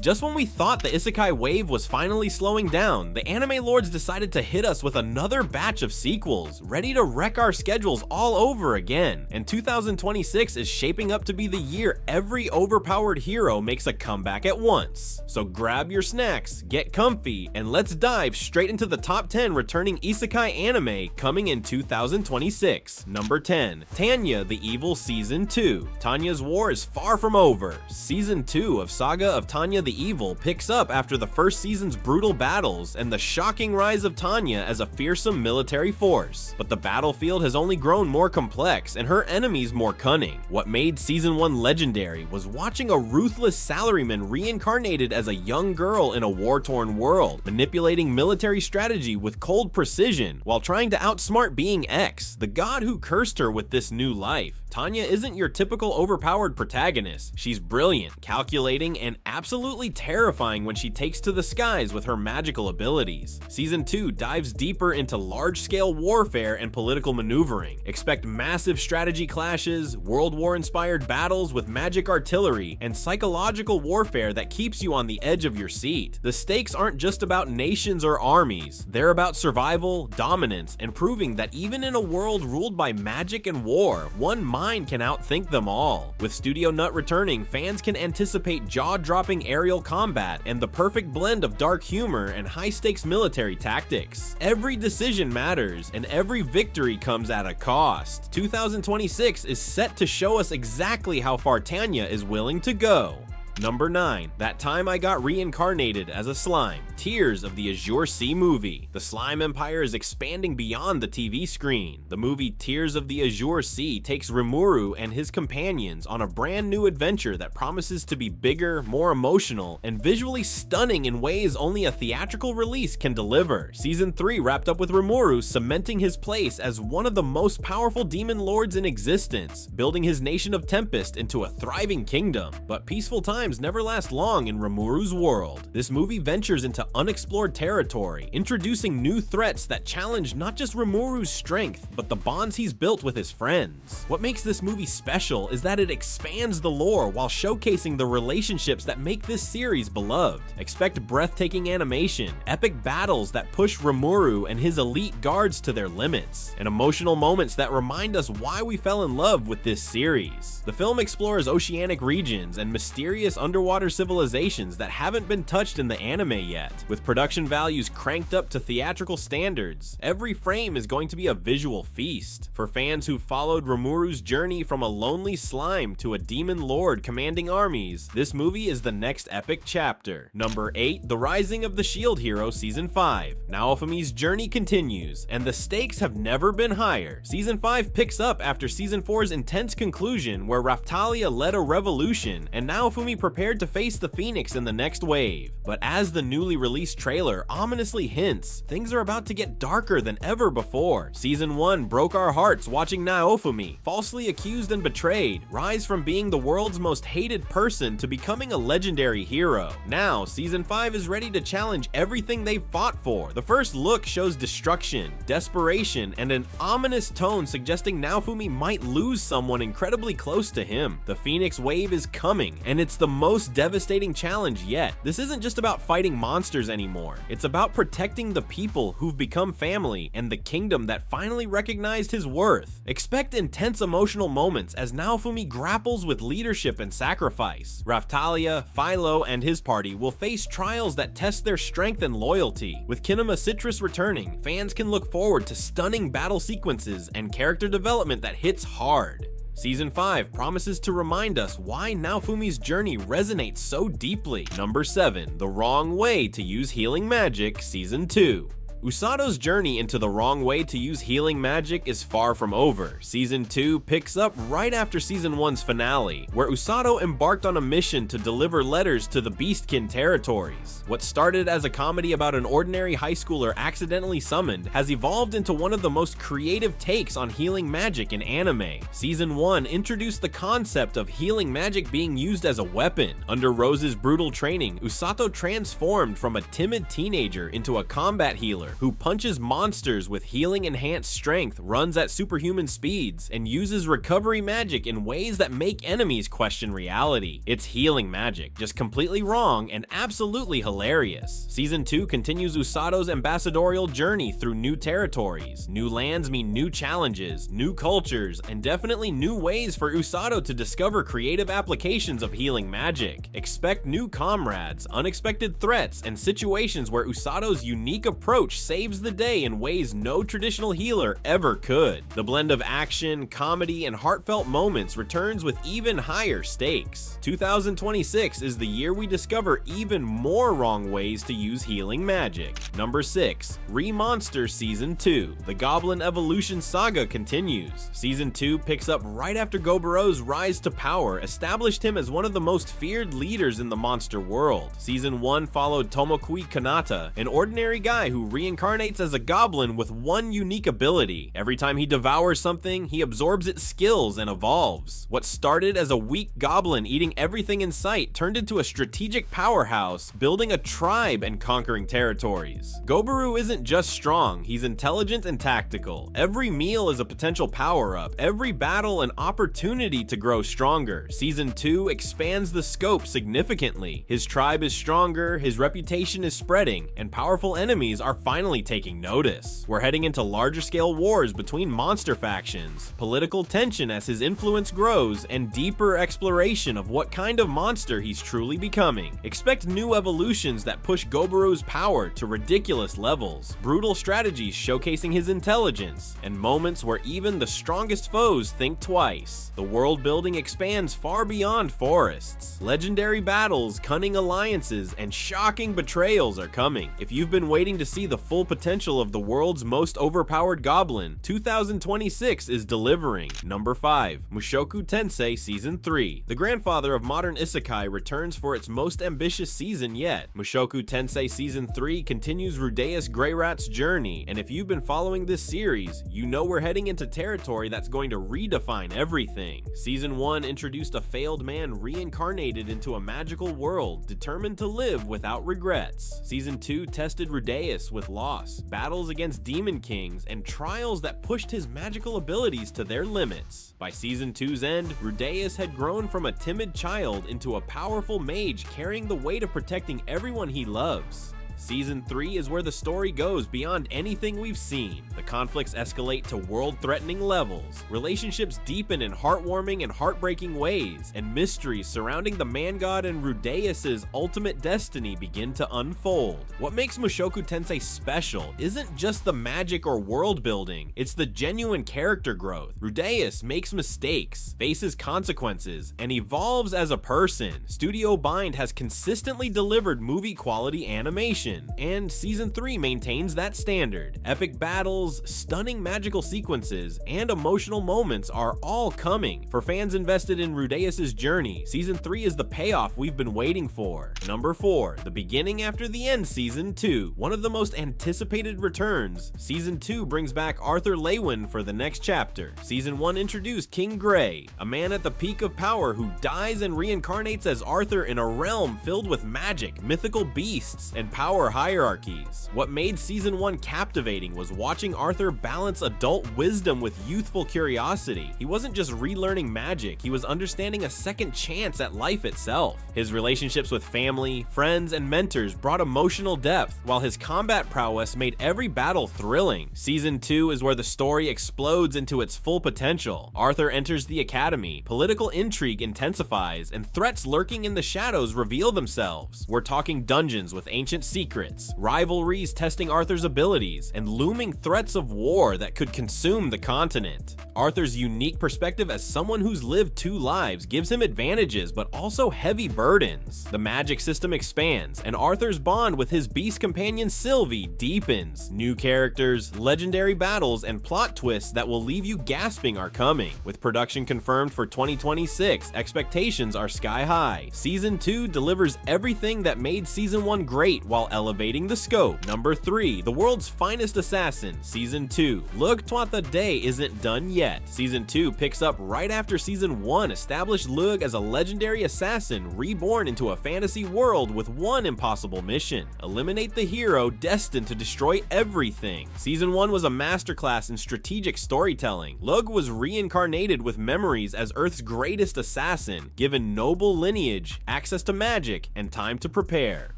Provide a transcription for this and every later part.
Just when we thought the isekai wave was finally slowing down, the anime lords decided to hit us with another batch of sequels, ready to wreck our schedules all over again. And 2026 is shaping up to be the year every overpowered hero makes a comeback at once. So grab your snacks, get comfy, and let's dive straight into the top 10 returning isekai anime coming in 2026. Number 10. Tanya the Evil Season 2. Tanya's war is far from over. Season 2 of Saga of Tanya the Evil picks up after the first season's brutal battles and the shocking rise of Tanya as a fearsome military force. But the battlefield has only grown more complex and her enemies more cunning. What made Season 1 legendary was watching a ruthless salaryman reincarnated as a young girl in a war-torn world, manipulating military strategy with cold precision while trying to outsmart Being X, the god who cursed her with this new life. Tanya isn't your typical overpowered protagonist. She's brilliant, calculating, and absolutely terrifying when she takes to the skies with her magical abilities. Season 2 dives deeper into large-scale warfare and political maneuvering. Expect massive strategy clashes, World War-inspired battles with magic artillery, and psychological warfare that keeps you on the edge of your seat. The stakes aren't just about nations or armies. They're about survival, dominance, and proving that even in a world ruled by magic and war, one mind can outthink them all. With Studio Nut returning, fans can anticipate jaw-dropping aerial combat and the perfect blend of dark humor and high-stakes military tactics. Every decision matters, and every victory comes at a cost. 2026 is set to show us exactly how far Tanya is willing to go. Number 9. That Time I Got Reincarnated as a Slime. Tears of the Azure Sea movie. The slime empire is expanding beyond the TV screen. The movie Tears of the Azure Sea takes Rimuru and his companions on a brand new adventure that promises to be bigger, more emotional, and visually stunning in ways only a theatrical release can deliver. Season 3 wrapped up with Rimuru cementing his place as one of the most powerful demon lords in existence, building his nation of Tempest into a thriving kingdom. But peaceful times never last long in Rimuru's world. This movie ventures into unexplored territory, introducing new threats that challenge not just Rimuru's strength, but the bonds he's built with his friends. What makes this movie special is that it expands the lore while showcasing the relationships that make this series beloved. Expect breathtaking animation, epic battles that push Rimuru and his elite guards to their limits, and emotional moments that remind us why we fell in love with this series. The film explores oceanic regions and mysterious underwater civilizations that haven't been touched in the anime yet. With production values cranked up to theatrical standards, every frame is going to be a visual feast. For fans who followed Rimuru's journey from a lonely slime to a demon lord commanding armies, this movie is the next epic chapter. Number 8. The Rising of the Shield Hero Season 5. Naofumi's journey continues, and the stakes have never been higher. Season 5 picks up after Season 4's intense conclusion where Raftalia led a revolution, and Naofumi prepared to face the Phoenix in the next wave. But as the newly released trailer ominously hints, things are about to get darker than ever before. Season 1 broke our hearts watching Naofumi, falsely accused and betrayed, rise from being the world's most hated person to becoming a legendary hero. Now, Season 5 is ready to challenge everything they've fought for. The first look shows destruction, desperation, and an ominous tone suggesting Naofumi might lose someone incredibly close to him. The Phoenix wave is coming, and it's the most devastating challenge yet. This isn't just about fighting monsters anymore. It's about protecting the people who've become family and the kingdom that finally recognized his worth. Expect intense emotional moments as Naofumi grapples with leadership and sacrifice. Raftalia, Philo, and his party will face trials that test their strength and loyalty. With Kinema Citrus returning, fans can look forward to stunning battle sequences and character development that hits hard. Season 5 promises to remind us why Naofumi's journey resonates so deeply. Number 7. The Wrong Way to Use Healing Magic Season 2. Usato's journey into the wrong way to use healing magic is far from over. Season 2 picks up right after Season 1's finale, where Usato embarked on a mission to deliver letters to the Beastkin territories. What started as a comedy about an ordinary high schooler accidentally summoned has evolved into one of the most creative takes on healing magic in anime. Season 1 introduced the concept of healing magic being used as a weapon. Under Rose's brutal training, Usato transformed from a timid teenager into a combat healer, who punches monsters with healing-enhanced strength, runs at superhuman speeds, and uses recovery magic in ways that make enemies question reality. It's healing magic, just completely wrong and absolutely hilarious. Season 2 continues Usato's ambassadorial journey through new territories. New lands mean new challenges, new cultures, and definitely new ways for Usato to discover creative applications of healing magic. Expect new comrades, unexpected threats, and situations where Usato's unique approach saves the day in ways no traditional healer ever could. The blend of action, comedy, and heartfelt moments returns with even higher stakes. 2026 is the year we discover even more wrong ways to use healing magic. Number 6. RE:Monster Season 2. The Goblin Evolution Saga continues. Season 2 picks up right after Goburo's rise to power established him as one of the most feared leaders in the monster world. Season 1 followed Tomokui Kanata, an ordinary guy who reincarnates as a goblin with one unique ability. Every time he devours something, he absorbs its skills and evolves. What started as a weak goblin eating everything in sight turned into a strategic powerhouse, building a tribe and conquering territories. Goburu isn't just strong, he's intelligent and tactical. Every meal is a potential power-up, every battle an opportunity to grow stronger. Season 2 expands the scope significantly. His tribe is stronger, his reputation is spreading, and powerful enemies are finally taking notice. We're heading into larger scale wars between monster factions, political tension as his influence grows, and deeper exploration of what kind of monster he's truly becoming. Expect new evolutions that push Goburu's power to ridiculous levels, brutal strategies showcasing his intelligence, and moments where even the strongest foes think twice. The world building expands far beyond forests. Legendary battles, cunning alliances, and shocking betrayals are coming. If you've been waiting to see the full potential of the world's most overpowered goblin, 2026 is delivering. Number 5. Mushoku Tensei Season 3. The grandfather of modern Isekai returns for its most ambitious season yet. Mushoku Tensei Season 3 continues Rudeus Greyrat's journey, and if you've been following this series, you know we're heading into territory that's going to redefine everything. Season 1 introduced a failed man reincarnated into a magical world, determined to live without regrets. Season 2 tested Rudeus with loss, battles against demon kings, and trials that pushed his magical abilities to their limits. By Season 2's end, Rudeus had grown from a timid child into a powerful mage carrying the weight of protecting everyone he loves. Season 3 is where the story goes beyond anything we've seen. The conflicts escalate to world-threatening levels, relationships deepen in heartwarming and heartbreaking ways, and mysteries surrounding the man god and Rudeus's ultimate destiny begin to unfold. What makes Mushoku Tensei special isn't just the magic or world building, it's the genuine character growth. Rudeus makes mistakes, faces consequences, and evolves as a person. Studio Bind has consistently delivered movie-quality animation, and Season 3 maintains that standard. Epic battles, stunning magical sequences, and emotional moments are all coming. For fans invested in Rudeus's journey, Season 3 is the payoff we've been waiting for. Number 4. The Beginning After the End Season 2. One of the most anticipated returns, Season 2 brings back Arthur Lewin for the next chapter. Season 1 introduced King Gray, a man at the peak of power who dies and reincarnates as Arthur in a realm filled with magic, mythical beasts, and power hierarchies. What made Season 1 captivating was watching Arthur balance adult wisdom with youthful curiosity. He wasn't just relearning magic, he was understanding a second chance at life itself. His relationships with family, friends, and mentors brought emotional depth, while his combat prowess made every battle thrilling. Season 2 is where the story explodes into its full potential. Arthur enters the academy, political intrigue intensifies, and threats lurking in the shadows reveal themselves. We're talking dungeons with ancient secrets, rivalries testing Arthur's abilities, and looming threats of war that could consume the continent. Arthur's unique perspective as someone who's lived two lives gives him advantages but also heavy burdens. The magic system expands, and Arthur's bond with his beast companion Sylvie deepens. New characters, legendary battles, and plot twists that will leave you gasping are coming. With production confirmed for 2026, expectations are sky high. Season 2 delivers everything that made Season 1 great while elevating the scope. Number 3, The World's Finest Assassin, Season 2. Look Twat the Day isn't done yet. Season 2 picks up right after Season 1 established Lug as a legendary assassin reborn into a fantasy world with one impossible mission: eliminate the hero destined to destroy everything. Season 1 was a masterclass in strategic storytelling. Lug was reincarnated with memories as Earth's greatest assassin, given noble lineage, access to magic, and time to prepare.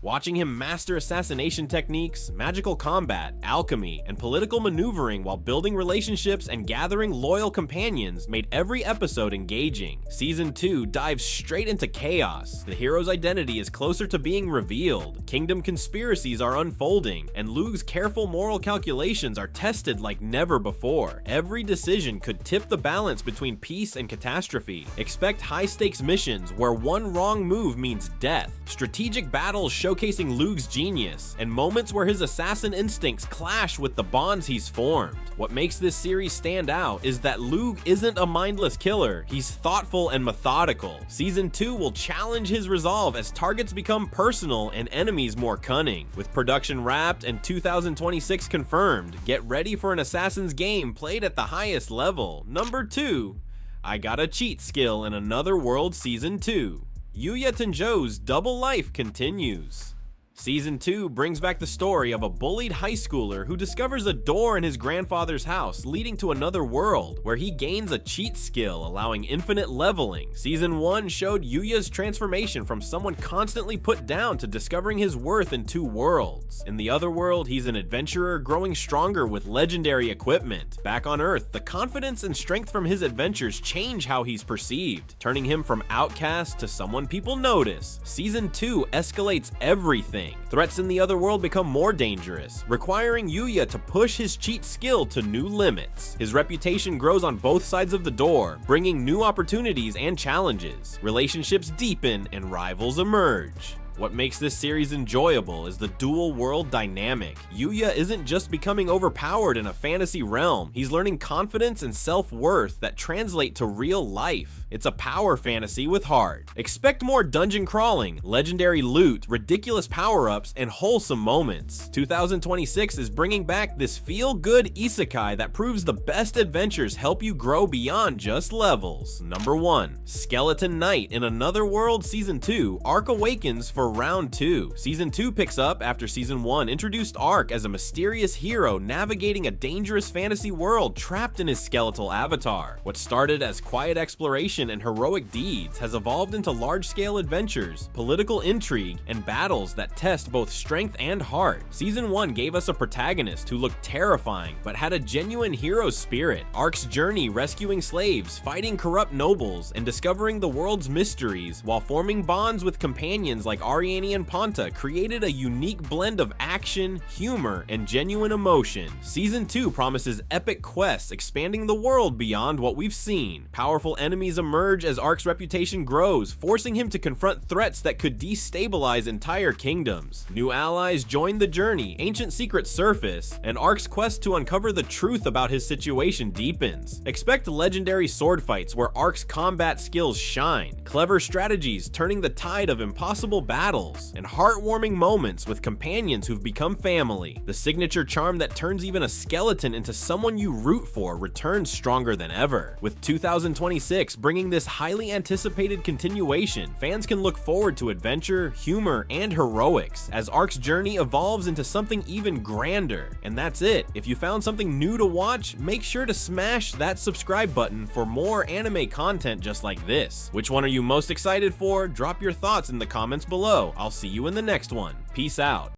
Watching him master assassination techniques, magical combat, alchemy, and political maneuvering while building relationships and gathering loyal companions made every episode engaging. Season 2 dives straight into chaos. The hero's identity is closer to being revealed, kingdom conspiracies are unfolding, and Lug's careful moral calculations are tested like never before. Every decision could tip the balance between peace and catastrophe. Expect high-stakes missions where one wrong move means death, strategic battles showcasing Lug's genius, and moments where his assassin instincts clash with the bonds he's formed. What makes this series stand out is that Lug isn't a mindless killer, he's thoughtful and methodical. Season 2 will challenge his resolve as targets become personal and enemies more cunning. With production wrapped and 2026 confirmed, get ready for an Assassin's game played at the highest level. Number 2, I Got a Cheat Skill in Another World Season 2. Yuya Tenjo's double life continues. Season 2 brings back the story of a bullied high schooler who discovers a door in his grandfather's house leading to another world, where he gains a cheat skill allowing infinite leveling. Season 1 showed Yuya's transformation from someone constantly put down to discovering his worth in two worlds. In the other world, he's an adventurer growing stronger with legendary equipment. Back on Earth, the confidence and strength from his adventures change how he's perceived, turning him from outcast to someone people notice. Season 2 escalates everything. Threats in the other world become more dangerous, requiring Yuya to push his cheat skill to new limits. His reputation grows on both sides of the door, bringing new opportunities and challenges. Relationships deepen and rivals emerge. What makes this series enjoyable is the dual world dynamic. Yuya isn't just becoming overpowered in a fantasy realm, he's learning confidence and self-worth that translate to real life. It's a power fantasy with heart. Expect more dungeon crawling, legendary loot, ridiculous power-ups, and wholesome moments. 2026 is bringing back this feel-good isekai that proves the best adventures help you grow beyond just levels. Number 1, Skeleton Knight in Another World Season 2 Arc awakens for Round 2. Season 2 picks up after Season 1 introduced Arc as a mysterious hero navigating a dangerous fantasy world trapped in his skeletal avatar. What started as quiet exploration and heroic deeds has evolved into large-scale adventures, political intrigue, and battles that test both strength and heart. Season 1 gave us a protagonist who looked terrifying but had a genuine hero spirit. Arc's journey rescuing slaves, fighting corrupt nobles, and discovering the world's mysteries while forming bonds with companions like Ariane and Ponta created a unique blend of action, humor, and genuine emotion. Season 2 promises epic quests expanding the world beyond what we've seen. Powerful enemies emerge as Arc's reputation grows, forcing him to confront threats that could destabilize entire kingdoms. New allies join the journey, ancient secrets surface, and Arc's quest to uncover the truth about his situation deepens. Expect legendary sword fights where Arc's combat skills shine, clever strategies turning the tide of impossible battles, and heartwarming moments with companions who've become family. The signature charm that turns even a skeleton into someone you root for returns stronger than ever. With 2026 bringing this highly anticipated continuation, fans can look forward to adventure, humor, and heroics as Arc's journey evolves into something even grander. And that's it. If you found something new to watch, make sure to smash that subscribe button for more anime content just like this. Which one are you most excited for? Drop your thoughts in the comments below. I'll see you in the next one. Peace out.